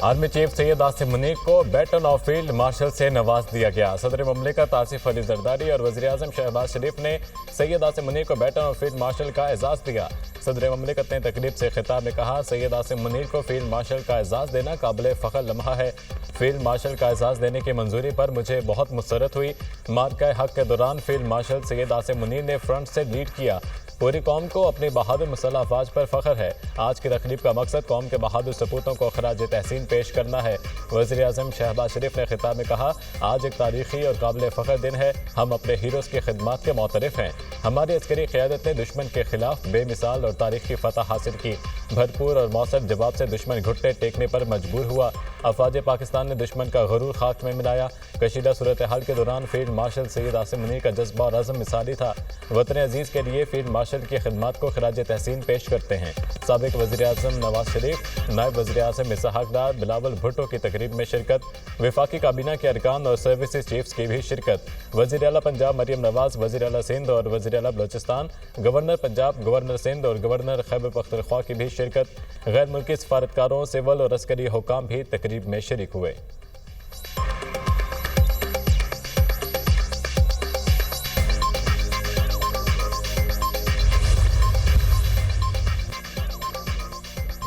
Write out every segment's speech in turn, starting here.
Army chief Syed Asim Munir को baton of field marshal से नवाज दिया गया। सदर ममलिकत आसिफ अली जरदारी और वज़ीर आज़म शहबाज शरीफ ने सैयद आसिम मुनीर को बैटन ऑफ फील्ड मार्शल का एजाज़ दिया। सदर ममलिकत ने तकरीब से खिताब में कहा, सैयद आसिम मुनीर को फील्ड मार्शल का एजाज़ देना काबिल फ़ख्र लम्हा है। फील्ड मार्शल का एजाज़ देने की मंजूरी पर मुझे बहुत मुसरत हुई। मार्का हक के दौरान फील्ड मार्शल सैयद आसिम मुनीर ने फ्रंट से लीड किया। पूरी कौम को अपनी बहादुर मुसल्लह अफवाज पर फख्र है। आज की तकरीब का मकसद कौम के बहादुर सपूतों को खराज तहसीन पेश करना है। वज़ीर आज़म शहबाज शरीफ ने खिताब में कहा, आज एक तारीखी और काबिल फ़ख्र दिन है। हम अपने हीरोज़ की खिदमत के मोतरफ़ हैं। हमारी अस्करी क़यादत ने दुश्मन के खिलाफ बेमिसाल और तारीखी फ़तह हासिल की। भरपूर और मौसर जवाब से दुश्मन घुटने टेकने पर मजबूर हुआ। अफवाज पाकिस्तान ने दुश्मन का गरूर खाक में मिलाया। कशीदा सूरत हाल के दौरान फील्ड मार्शल सैयद आसिम मुनीर का जज्बा और अज़म मिसाली था। वतन अजीज़ के लिए फील्ड मार्शल की खिदमत को खराज तहसीन पेश करते हैं। साबिक वज़ीर आज़म नवाज शरीफ, नायब वज़ीर आज़म इसहाक डार, बिलावल भुट्टो की तकरीब में शिरकत। वफाकी काबीना के अरकान और सर्विसेज चीफ्स की भी शिरकत। वज़ीर आला पंजाब मरियम नवाज, वज़ीर आला सिंध और वज़ीर आला बलोचिस्तान, गवर्नर पंजाब, गवर्नर सिंध और गवर्नर खैबर पख्तूनख्वा की भी शिरकत। गैर मुल्की सफारतकारों, सिविल और अस्करी हुकाम भी तकरीब में शरीक हुए।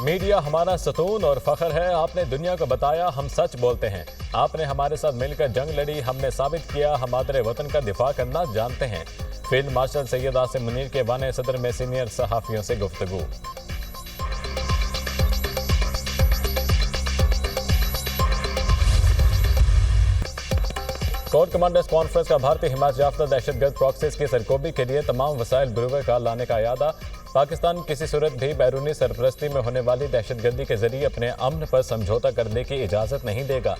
मीडिया हमारा सतून और फख्र है। आपने दुनिया को बताया हम सच बोलते हैं। आपने हमारे साथ मिलकर जंग लड़ी। हमने साबित किया हम आदर वतन का दिफा करना जानते हैं। फील्ड मार्शल सैयद आसिम मुनीर के वाने सदर में सीनियर सहाफ़ियों से गुफ्तगू। कोर कमांडर्स कॉन्फ्रेंस का भारतीय हिमायत याफ्ता दहशतगर्द प्रॉक्सीज की सरकोबी के लिए तमाम वसाइल बरूए कार लाने का इरादा। पाकिस्तान किसी सूरत भी बैरूनी सरपरस्ती में होने वाली दहशतगर्दी के जरिए अपने अमन पर समझौता करने की इजाज़त नहीं देगा।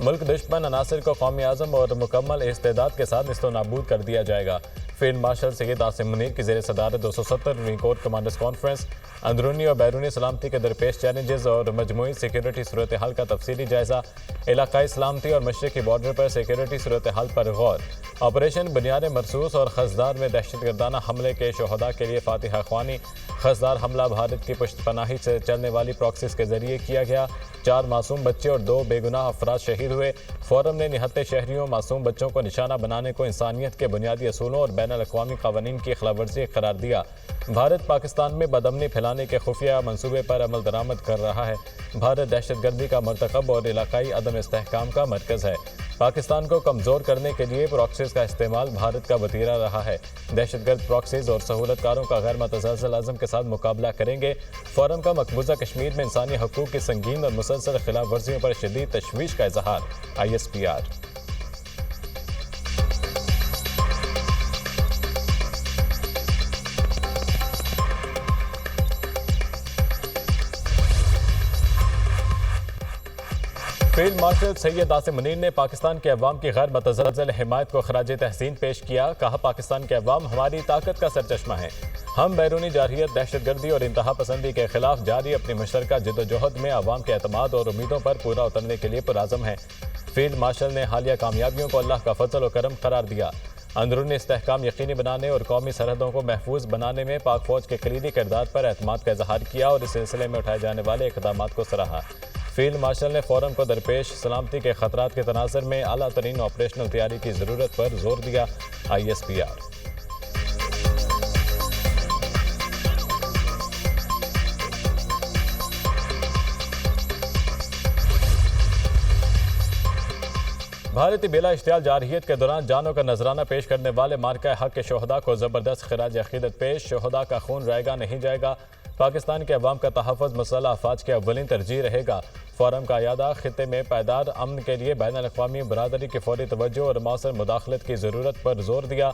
मुल्क दुश्मन अनासर को कौमी आज़म और मुकम्मल इस्तेदाद के साथ निस्तो नाबूद कर दिया जाएगा। फील्ड मार्शल सैयद आसिम मुनीर की ज़ेर सदारत 270वीं कोर कमांडर्स कॉन्फ्रेंस अंदरूनी और बैरूनी सलामती के दरपेश चैलेंजेस और मजमूई सिक्योरिटी सूरत हाल का तफसीली जायज़ा। इलाकाई सलामती और मशरक़ी बॉर्डर पर सिक्योरिटी सूरत हाल पर गौर। ऑपरेशन बुनियाद मरसूस और खसदार में दहशतगर्दाना हमले के शहदा के लिए फातिहा ख्वानी। खसदार हमला भारत की पुश्तपनाही से चलने वाली प्रॉक्सीज के जरिए किया गया। 4 मासूम बच्चे और 2 बेगुनाह अफराद शहीद हुए। फोरम ने निहत्ते शहरियों मासूम बच्चों को निशाना बनाने को इंसानियत के बुनियादी असूलों और बैन अल-अक़वामी क़वानीन की खिलाफवर्जी करार दिया। भारत पाकिस्तान में बदअमनी फैलाने के खुफिया मंसूबे पर अमल दरामद कर रहा है। भारत दहशतगर्दी का मरतकब और इलाकाई अदम इस्तेहकाम का मरकज़ है। पाकिस्तान को कमज़ोर करने के लिए प्रॉक्सीज का इस्तेमाल भारत का वतीरा रहा है। दहशतगर्द प्रॉक्सीज और सहूलतकारों का गैर मुतज़लज़ल अज़म के साथ मुकाबला करेंगे। फोरम का मकबूजा कश्मीर में इंसानी हकूक़ की संगीन और मुसलसल खिलाफ वर्जियों पर शदीद तशवीश का इजहार। ISPR। Field marshal Syed Asim Munir ने पाकिस्तान के अवाम की गैर मुतज़लज़ल हिमायत को खराज तहसीन पेश किया। कहा, पाकिस्तान के अवाम हमारी ताकत का सरचश्मा है। हम बैरूनी जारहियत, दहशतगर्दी और इंतहा पसंदी के खिलाफ जारी अपनी मुश्तरका जद्दोजहद में अवाम के एतमाद और उम्मीदों पर पूरा उतरने के लिए पुरआज़म है। फील्ड मार्शल ने हालिया कामयाबियों को अल्लाह का फजल और करम करार दिया। अंदरूनी इस्तेहकाम यकीनी बनाने और कौमी सरहदों को महफूज बनाने में पाक फौज के कलीदी किरदार पर एतमाद का इजहार किया और इस सिलसिले में उठाए जाने वाले इक़दामात को सराहा। फील्ड मार्शल ने फोरम को दरपेश सलामती के खतरात के तनाज़ुर में आला तरीन ऑपरेशनल तैयारी की ज़रूरत पर जोर दिया। ISPR। भारतीय बेला इश्तियाल जारहियत के दौरान जानों का नजराना पेश करने वाले मार्का हक के शोहदा को ज़बरदस्त खिराज अकीदत पेश। शोहदा का खून रहेगा नहीं जाएगा। पाकिस्तान के अवाम का तहफ़्फ़ुज़ मुसल्लह अफ़वाज के अव्वलीन तरजीह रहेगा। फोरम का अयादा खित्ते में पायदार अमन के लिए बैन अल-अक़वामी बरादरी की फौरी तवज्जो और मौसर मुदाखलत की ज़रूरत पर जोर दिया।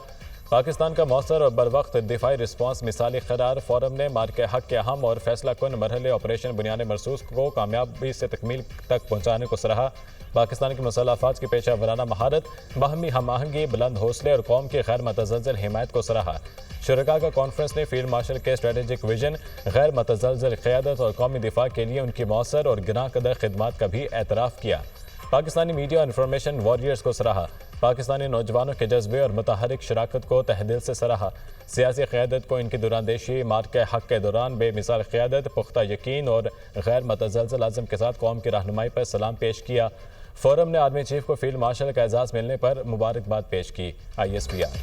पाकिस्तान का मौसर और बरवक्त दिफाई रिस्पॉन्स मिसाली करार। फोरम ने मार्के हक के अहम और फैसला कुन मरहले ऑपरेशन बुनियाद मरसूस को कामयाबी से तकमील तक पहुँचाने को सराहा। पाकिस्तान की मुसल्लह अफवाज की पेशा वराना महारत, बाहमी हम आहंगी, बुलंद हौसले और कौम की गैर मुतज़लज़ल हिमायत को सराहा। शुरका का कॉन्फ्रेंस ने फील्ड मार्शल के स्ट्रेटेजिक विजन, गैर मुतज़लज़ल क़यादत और कौमी दिफा के लिए उनकी मौसर और गिरां कदर खिदमात का भी एतराफ़ किया। पाकिस्तानी मीडिया और इंफॉर्मेशन वॉरियर्स को सराहा। पाकिस्तानी नौजवानों के जज्बे और मुतहरिक शराकत को तहदिल से सराहा। सियासी क़यादत को इनकी दुरानदेशी मार्के हक के दौरान बेमिसाल क़यादत, पुख्ता यकीन और गैर मतज़लज़ल आज़म के साथ कौम की रहनुमाई पर सलाम पेश किया। फोरम ने आर्मी चीफ को फील्ड मार्शल का एजाज़ मिलने पर मुबारकबाद पेश की। ISPR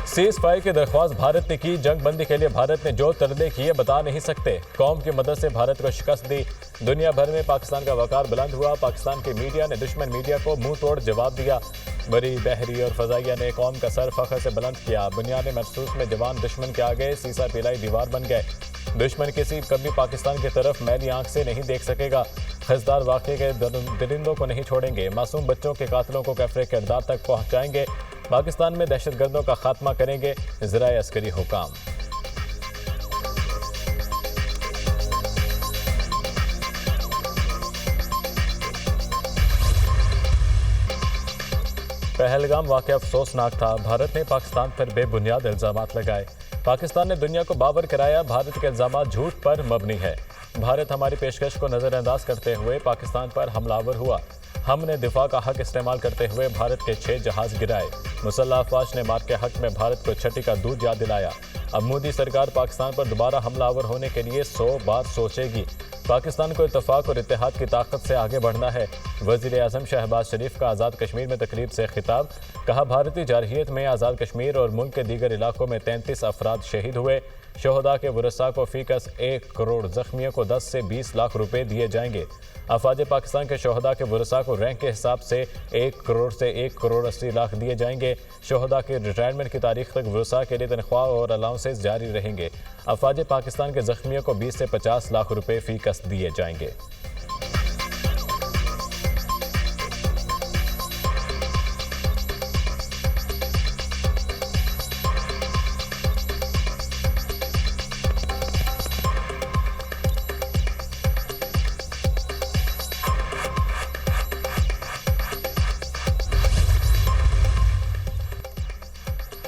सीज फायर की दरख्वास्त भारत ने की। जंग बंदी के लिए भारत ने जो तरदे किए बता नहीं सकते। कौम की मदद से भारत को शिकस्त दी। दुनिया भर में पाकिस्तान का वकार बुलंद हुआ। पाकिस्तान की मीडिया ने दुश्मन मीडिया को मुंह तोड़ जवाब दिया। बरी, बहरी और फजाइया ने कौम का सर फख्र से बुलंद किया। बुनियाद महसूस में जवान दुश्मन के आगे सीसा पिलाई दीवार बन गए। दुश्मन किसी कभी पाकिस्तान की तरफ मैली आंख से नहीं देख सकेगा। खजदार वाक़े के दरिंदों को नहीं छोड़ेंगे। मासूम बच्चों के कातलों को कैफरे किरदार तक पहुँचाएंगे। पाकिस्तान में दहशतगर्दों का खात्मा करेंगे ज़राए अस्करी हुकाम। पहलगाम वाक़या अफसोसनाक था। भारत ने पाकिस्तान पर बेबुनियाद इल्ज़ामात लगाए। पाकिस्तान ने दुनिया को बावर कराया भारत के इल्ज़ामात झूठ पर मबनी है। भारत हमारी पेशकश को नज़रअंदाज करते हुए पाकिस्तान पर हमलावर हुआ। हमने दिफा का हक इस्तेमाल करते हुए भारत के 6 जहाज गिराए। मुसल्लह अफवाज ने मार के हक में भारत को छठी का दूध याद दिलाया। अब मोदी सरकार पाकिस्तान पर दोबारा हमलावर होने के लिए 100 बार सोचेगी। पाकिस्तान को इत्तेफाक और इत्तेहाद की ताकत से आगे बढ़ना है। वज़ीर आज़म शहबाज शरीफ का आज़ाद कश्मीर में तकरीब से खिताब। कहा, भारतीय जारहियत में आज़ाद कश्मीर और मुल्क के दीगर इलाकों में 33 अफराद शहीद हुए। शहदा के वरसा को फीकस 1 करोड़, ज़ख्मियों को 10 से 20 लाख रुपए दिए जाएंगे। अफवाज पाकिस्तान के शहदा के वरसा को रैंक के हिसाब से 1 करोड़ से 1 करोड़ 80 लाख दिए जाएंगे। शहदा के रिटायरमेंट की तारीख तक वरसा के लिए तनख्वाह और अलाउंसेस जारी रहेंगे। अफवाज पाकिस्तान के ज़ख्मियों को 20 से 50 लाख रुपए फीकस दिए जाएंगे।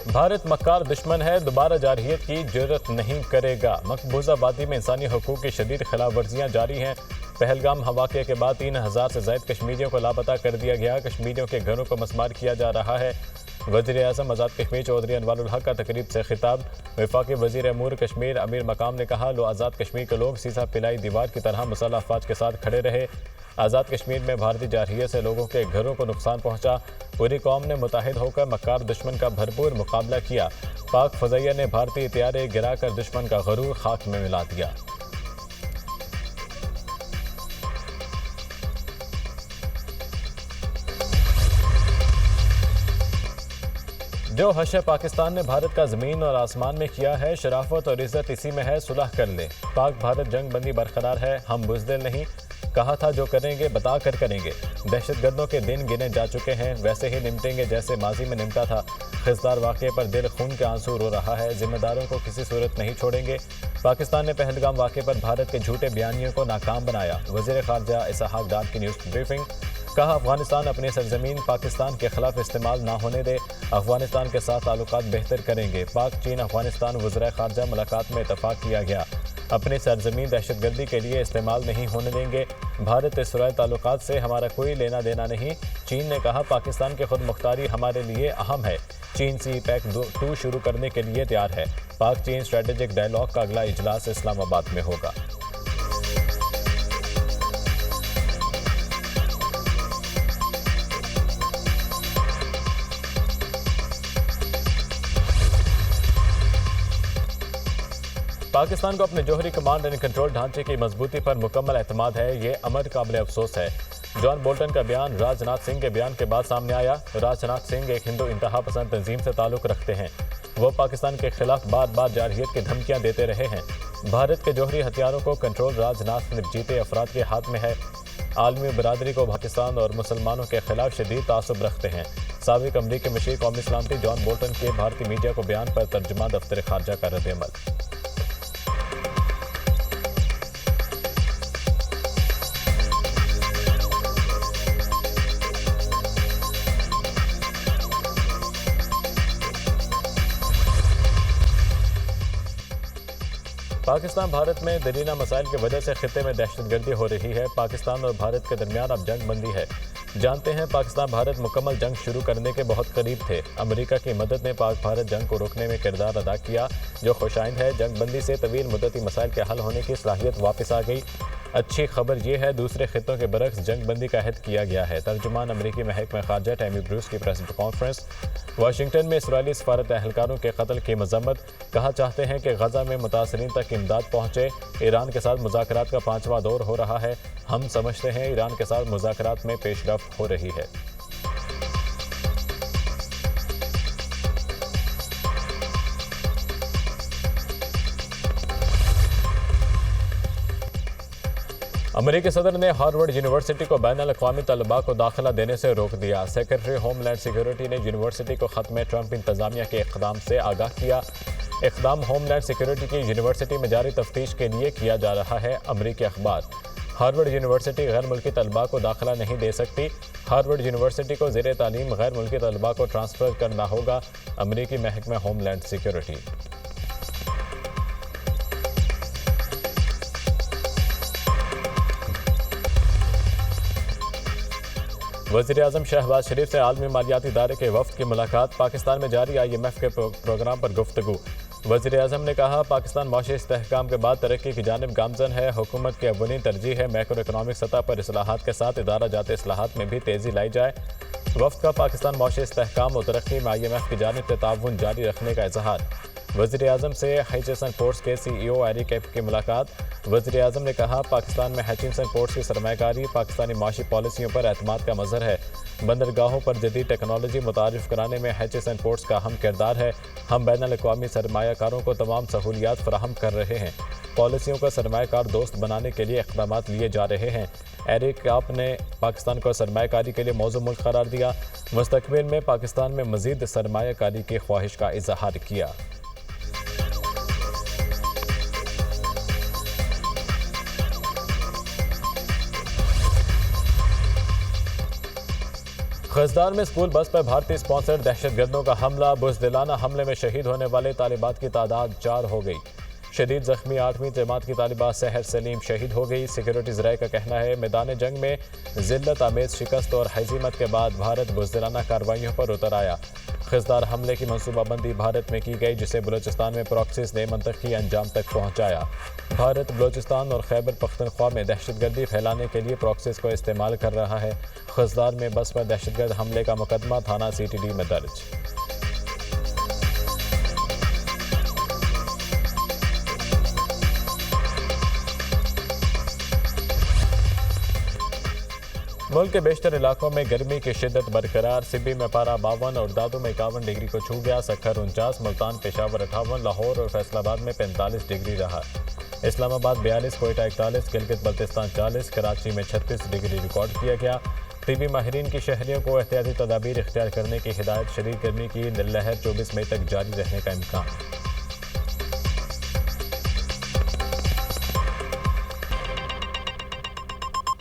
भारत मक्कार दुश्मन है, दोबारा जारहियत की जुर्रत नहीं करेगा। मकबूजा वादी में इंसानी हकूक़ की शदीद खिलाफ वर्जियाँ जारी हैं। पहलगाम वाक़े के बाद 3000 से ज़ायद कश्मीरियों को लापता कर दिया गया। कश्मीरियों के घरों को मसमार किया जा रहा है। वज़ीर आज़म आज़ाद कश्मीर चौधरी अनवारुल हक का तकरीब से खिताब। वफाकी वज़ीर अमूर कश्मीर अमीर मकाम ने कहा, लो आज़ाद कश्मीर के लोग सीसा पिलाई दीवार की तरह मुसल्लह अफवाज के साथ खड़े रहे। आज़ाद कश्मीर में भारतीय जारहियत से लोगों के घरों को नुकसान पहुंचा। पूरी कौम ने मुत्तहिद होकर मक्कार दुश्मन का भरपूर मुकाबला किया। पाक फज़ैया ने भारतीय तैयारे गिराकर दुश्मन का गरूर खाक में मिला दिया। जो हश्र पाकिस्तान ने भारत का ज़मीन और आसमान में किया है, शराफत और इज़्ज़त इसी में है, सुलह कर ले। पाक भारत जंग बंदी बरकरार है, हम बुज़दिल नहीं। कहा था जो करेंगे बता कर करेंगे। दहशतगर्दों के दिन गिने जा चुके हैं, वैसे ही निमटेंगे जैसे माजी में निमटा था। खिजदार वाक़े पर दिल खून के आंसू रो रहा है, जिम्मेदारों को किसी सूरत नहीं छोड़ेंगे। पाकिस्तान ने पहलगाम वाक़े पर भारत के झूठे बयानियों को नाकाम बनाया। वज़ीर ख़ारजा इसहाक डार की न्यूज़ ब्रीफिंग। कहा, अफगानिस्तान अपनी सरजमीन पाकिस्तान के खिलाफ इस्तेमाल ना होने दे। अफगानिस्तान के साथ ताल्लुकात बेहतर करेंगे। पाक चीन अफगानिस्तान वज़ीर ख़ारजा मुलाकात में इत्तफ़ाक़ किया गया। अपनी सरजमीन दहशतगर्दी के लिए इस्तेमाल नहीं होने देंगे। भारत इसराइल ताल्लुकात से हमारा कोई लेना देना नहीं। चीन ने कहा, पाकिस्तान की खुद मुख्तारी हमारे लिए अहम है। चीन CPEC 2 शुरू करने के लिए तैयार है। पाक चीन स्ट्रेटेजिक डायलॉग का अगला इजलास इस्लामाबाद में होगा। पाकिस्तान को अपने जोहरी कमांड एंड कंट्रोल ढांचे की मजबूती पर मुकम्मल एतमाद है, ये अमर काबिल अफसोस है। जॉन बोल्टन का बयान राजनाथ सिंह के बयान के बाद सामने आया। राजनाथ सिंह एक हिंदू इंतहा पसंद तंजीम से ताल्लुक़ रखते हैं। वो पाकिस्तान के खिलाफ बार बार जारहियत की धमकियाँ देते रहे हैं। भारत के जोहरी हथियारों को कंट्रोल राजनाथ निर्जीते अफराद के हाथ में है। आलमी बरादरी को पाकिस्तान और मुसलमानों के खिलाफ शदीद तासुब रखते हैं। साबिक अमरीकी मशीर कौमी सलामती जॉन बोल्टन के भारतीय मीडिया को बयान पर तर्जुमा दफ्तर खारजा का रद्द-ए-अमल। पाकिस्तान भारत में दरीना मसाइल की वजह से खिते में दहशतगर्दी हो रही है। पाकिस्तान और भारत के दरमियान अब जंग बंदी है। जानते हैं, पाकिस्तान भारत मुकम्मल जंग शुरू करने के बहुत करीब थे। अमेरिका की मदद ने पाक भारत जंग को रोकने में किरदार अदा किया, जो खुशाइंद है। जंग बंदी से तवील मुद्दती मसाइल के हल होने की सलाहियत वापस आ गई। अच्छी खबर यह है, दूसरे खितों के बरक्स जंग बंदी का अहद किया गया है। तर्जुमान अमरीकी महकमा खारजा टैमी ब्रूस की प्रेस कॉन्फ्रेंस। वाशिंगटन में इसराइली सफारत एहलकारों के कत्ल की मजम्मत। कहा चाहते हैं कि गजा में मुतासरीन तक इमदाद पहुंचे। ईरान के साथ मुज़ाकरात का 5वां दौर हो रहा है। हम समझते हैं ईरान के साथ मुज़ाकरात में पेशरफ्त हो रही है। अमेरिकी सदर ने हार्वर्ड यूनिवर्सिटी को बैनुल-अक़वामी तलबा को दाखिला देने से रोक दिया। सेक्रेटरी होमलैंड सिक्योरिटी ने यूनिवर्सिटी को खत में ट्रंप इंतजामिया के इक़दाम से आगाह किया। इक़दाम होमलैंड सिक्योरिटी की यूनिवर्सिटी में जारी तफ्तीश के लिए किया जा रहा है। अमरीकी अखबार। हार्वर्ड यूनिवर्सिटी गैर मुल्की तलबा को दाखिला नहीं दे सकती। हार्वर्ड यूनिवर्सिटी को ज़ेरे तालीम गैर मुल्की तलबा को ट्रांसफ़र करना होगा। अमरीकी महकमा होमलैंड सिक्योरिटी। वज़ीर-ए-आज़म शहबाज शरीफ से आलमी मालियाती इदारे के वफ़द की मुलाकात। पाकिस्तान में जारी IMF के प्रोग्राम पर गुफ्तगू। वज़ीर-ए-आज़म ने कहा, पाकिस्तान माशी इस्तेहकाम के बाद तरक्की की जानिब गामज़न है। हुकूमत की अव्वलीन तरजीह है मैक्रो इकनॉमिक सतह पर इस्लाहात के साथ इदारा जाते इस्लाहात में भी तेज़ी लाई जाए। वफ़द का पाकिस्तान माशी इस्तेहकाम और तरक्की में IMF की जानिब से ताउन जारी रखने का इजहार। वज़ीर-ए-आज़म से हचिंसन पोर्ट्स के CEO एरिक कैप की मुलाकात। वज़ीर-ए-आज़म ने कहा, पाकिस्तान में हचिंसन पोर्ट्स की सरमायाकारी पाकिस्तानी माशी पॉलिसियों पर एतमाद का मज़हर है। बंदरगाहों पर जदीद टेक्नोलॉजी मुतारिफ कराने में हचिंसन पोर्ट्स का अहम किरदार है। हम बैनुल-अक़वामी सरमायाकारों को तमाम सहूलियात फराहम कर रहे हैं। पॉलिसियों को सरमायाकार दोस्त बनाने के लिए इक़दाम लिए जा रहे हैं। एरिक कैप ने पाकिस्तान को सरमायाकारी के लिए मौजू मुल्क करार दिया। मुस्तक़बिल में पाकिस्तान में मज़ीद सरमायाकारी की ख्वाहिश का इजहार किया। खजदार में स्कूल बस पर भारतीय स्पॉन्सर्ड दहशतगर्दों का हमला। बुज़दिलाना हमले में शहीद होने वाले तालिबात की तादाद 4 हो गई। शदीद जख्मी 8वीं जमात की तालिबा सहर सलीम शहीद हो गई। सिक्योरिटी ज़राए का कहना है, मैदान जंग में जिल्लत आमेज शिकस्त और हज़ीमत के बाद भारत बुज़दिलाना कार्रवाइयों पर उतर आया। खजदार हमले की मनसूबाबंदी भारत में की गई, जिसे बलूचिस्तान में प्रॉक्सीज ने मंतकी अंजाम तक पहुँचाया। भारत बलूचिस्तान और खैबर पख्तनख्वा में दहशतगर्दी फैलाने के लिए प्रॉक्सीज को इस्तेमाल कर रहा है। खजदार में बस पर दहशतगर्द हमले का मुकदमा थाना CTD में दर्ज। मुल्क के बेशतर इलाकों में गर्मी की शिद्दत बरकरार। सिब्बी में पारा 52 और दादू में 51 डिग्री को छू गया। सक्खर 49, मुल्तान पेशावर 58, लाहौर और फैसलाबाद में 45 डिग्री रहा। इस्लामाबाद 42, कोयटा 41, गिलगित बल्तिस्तान 40, कराची में 36 डिग्री रिकॉर्ड किया गया। तिबी माहिरीन की शहरियों को एहतियाती तदाबीर इख्तियार करने की हिदायत। शदीद गर्मी की लहर 24 मई तक जारी रहने का इम्कान।